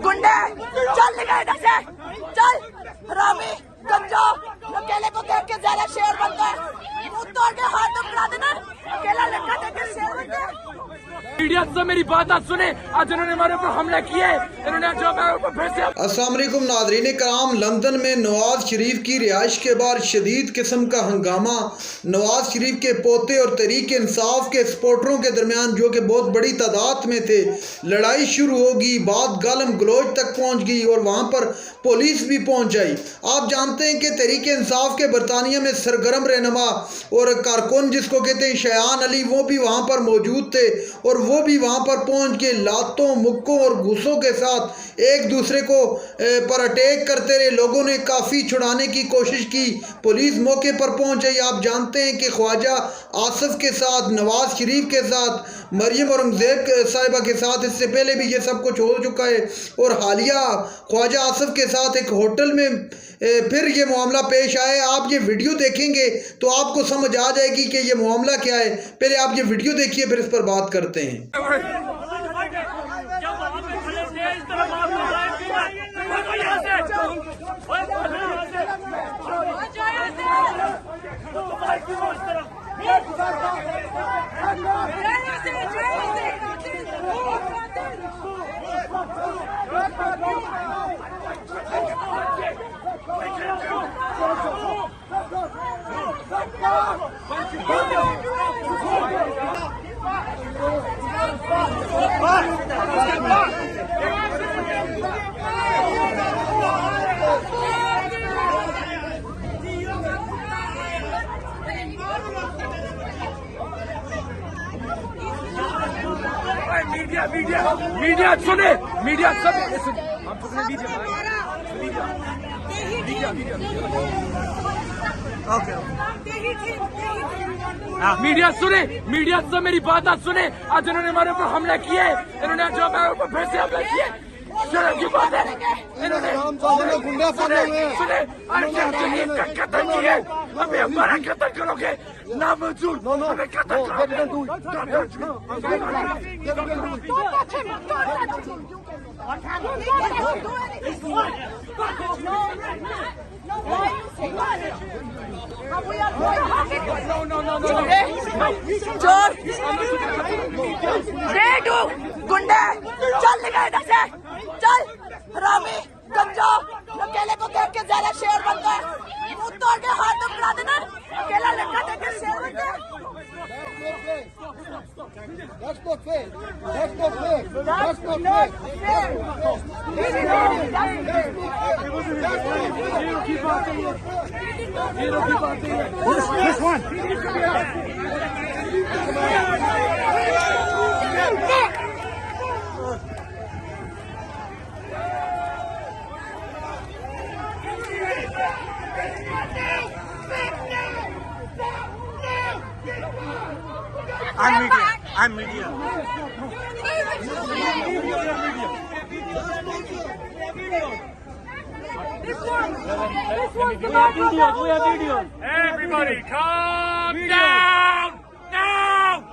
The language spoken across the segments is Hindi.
गुंडे चल निकल इधर से, चल हरामी गंजा। अकेले को देख के ज्यादा शेर बन गए, मुंह तोड़ के हाथ टुकड़ा देना। अकेला लड़का देख के शेर बन गए। मीडिया से मेरी बात आज सुने। आज इन्होंने हमारे ऊपर हमला किए, इन्होंने जो मेरे ऊपर फिर से। अस्सलाम वालेकुम नाज़रीन कराम, लंदन में नवाज शरीफ की रिहाइश के बाद शदीद किस्म का हंगामा नवाज शरीफ के पोते और तहरीक इंसाफ के सपोर्टरों के दरमियान, जो कि बहुत बड़ी तादाद में थे, लड़ाई शुरू होगी। बात गालम गलोच तक पहुँच गई और वहाँ पर पुलिस भी पहुँच आई। आप जानते हैं कि तहरीक इंसाफ के बरतानिया में सरगर्म रहनुमा और कारकुन जिसको कहते हैं शयान अली, वो भी वहाँ पर मौजूद थे और वो भी वहाँ पर पहुँच के लातों मुक्कों और गुस्सों के साथ एक दूसरे को पर अटैक करते रहे। लोगों ने काफ़ी छुड़ाने की कोशिश की, पुलिस मौके पर पहुँच गई। आप जानते हैं कि ख्वाजा आसिफ के साथ, नवाज शरीफ के साथ, मरियम औरंगजेब साहिबा के साथ इससे पहले भी ये सब कुछ हो चुका है और हालिया ख्वाजा आसिफ के साथ एक होटल में फिर ये मामला पेश आया। आप ये वीडियो देखेंगे तो आपको समझ आ जाएगी कि ये मामला क्या है। पहले आप ये वीडियो देखिए, फिर इस पर बात करते हैं। मीडिया सुने, मीडिया सब मीडिया सुने, मीडिया से मेरी बात आज सुने। आज इन्होंने हमारे ऊपर हमला किए, इन्होंने जो मेरे ऊपर फिर से हमला किए। शर्म की बात है, इन्होंने सुने का कत्ल किए। अभी हमारा कत्ल करोगे, नामंजूर हमें कत्ल गुंडे चल निकल इधर से, चल हरामी गंजा। अकेले को देख के ज्यादा शेर बन गए, मुंह तोड़ के हाथ टुकड़ा देना। अकेला लड़का देख के शेर बन गए। That's not fair. That's not fair. That's not fair. This one. I'm media. We have video. Everybody calm down. Now.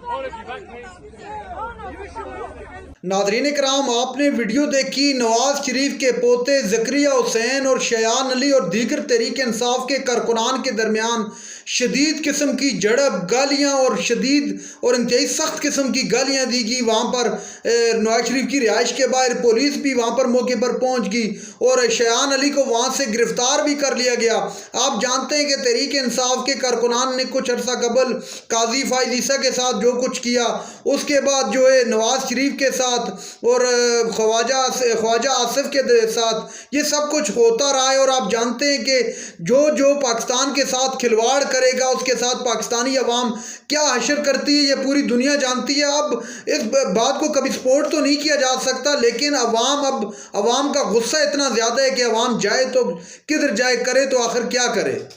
All of you back, please. नाज़रीन कराम, आपने वीडियो देखी। नवाज शरीफ के पोते ज़करिया हुसैन और शयान अली और दीगर तहरीक इंसाफ के कारकुनान के दरमियान शदीद किस्म की झड़प, गालियाँ और शदीद और इंतहाई सख्त किस्म की गालियाँ दी गई। वहाँ पर नवाज शरीफ की रिहाइश के बाहर पुलिस भी वहाँ पर मौके पर पहुँच गई और शयान अली को वहाँ से गिरफ्तार भी कर लिया गया। आप जानते हैं कि तहरीक इंसाफ के कारकुनान ने कुछ अर्सा कबल काजी फाइज ईसा के साथ जो कुछ किया, उसके बाद जो है नवाज शरीफ के साथ और ख्वाजा आसिफ के साथ ये सब कुछ होता रहा है। और आप जानते हैं कि जो पाकिस्तान के साथ खिलवाड़ करेगा उसके साथ पाकिस्तानी अवाम क्या हशर करती है, ये पूरी दुनिया जानती है। अब इस बात को कभी सपोर्ट तो नहीं किया जा सकता, लेकिन अवाम का गुस्सा इतना ज़्यादा है कि अवाम जाए तो किधर जाए, करे तो आखिर क्या करे।